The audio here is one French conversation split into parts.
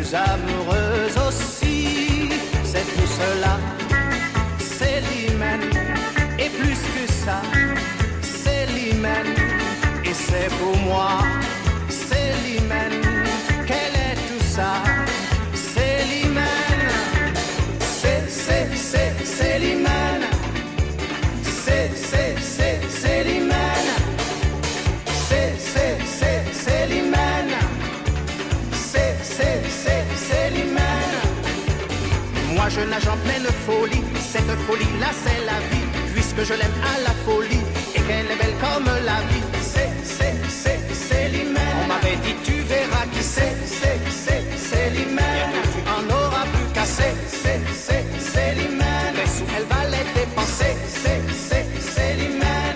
plus amoureuse aussi. C'est tout cela, c'est l'hymen. Et plus que ça, c'est l'hymen. Et c'est pour moi, c'est l'hymen. Quel est tout ça? C'est l'hymen. C'est l'hymen. C'est l'hymen. C'est l'hymen. C'est l'hymen. Moi je nage en pleine folie. Cette folie-là c'est la vie. Puisque je l'aime à la folie. Et qu'elle est belle comme la vie. C'est l'hymen. On m'avait dit tu verras qui c'est l'hymen. Tu en auras plus qu'assez. C'est l'hymen. Les sous elle va les dépenser. C'est l'hymen.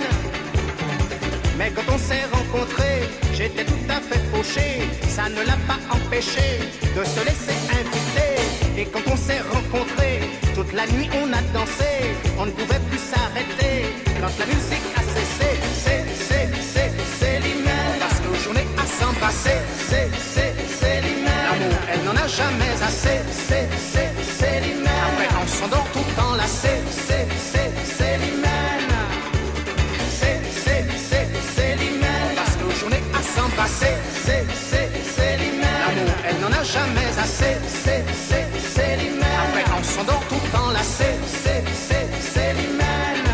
Mais quand on s'est rencontrés, j'étais tout à fait fauché. Ça ne l'a pas empêché de se laisser inviter. Et quand on s'est rencontrés, toute la nuit on a dansé. On ne pouvait plus s'arrêter. Quand la musique a cessé, c'est l'hymen. Parce que journée à s'embrasser, c'est l'hymen. L'amour, elle n'en a jamais assez. C'est l'hymen. Après on s'endort tout enlacé. C'est l'hymen. C'est l'hymen. Parce que journée à s'embrasser, c'est l'hymen. L'amour, elle n'en a jamais assez. C'est l'hymen. Après on s'endort tout enlacé. C'est l'hymen.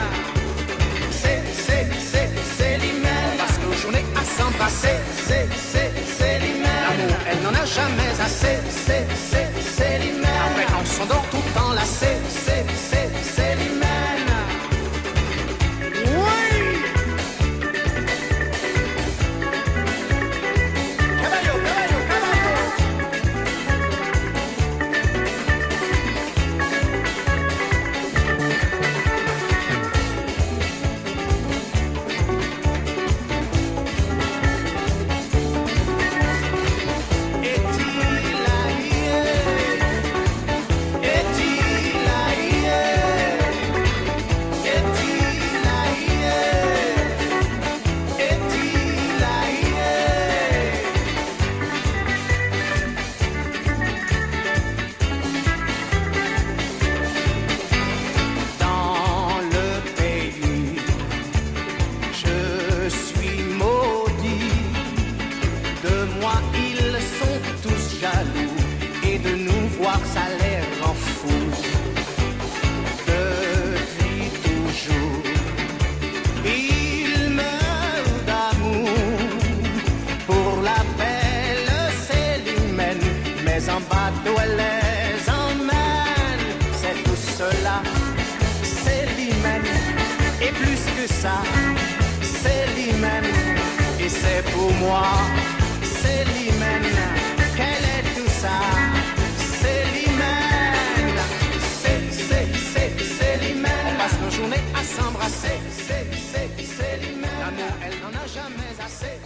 C'est l'hymen. Parce que journée à s'embrasser, c'est l'hymen. L'amour, elle n'en a jamais assez. C'est l'hymen. Après on s'endort tout enlacé. C'est l'hymen. Oui. Caballo. Dans le pays, je suis maudit. De moi, ils sont tous jaloux. Et de nous voir, ça les rend fous. Depuis toujours, ils meurent d'amour. Pour la belle, c'est l'hymen. Mais en bateau, elle les emmène. C'est tout cela, c'est l'hymen. Et plus que ça, c'est l'hymen. Et c'est pour moi, c'est l'hymen. Quel est tout ça? C'est l'hymen. C'est l'hymen. On passe nos journées à s'embrasser. C'est l'hymen. L'amour, elle n'en a jamais assez.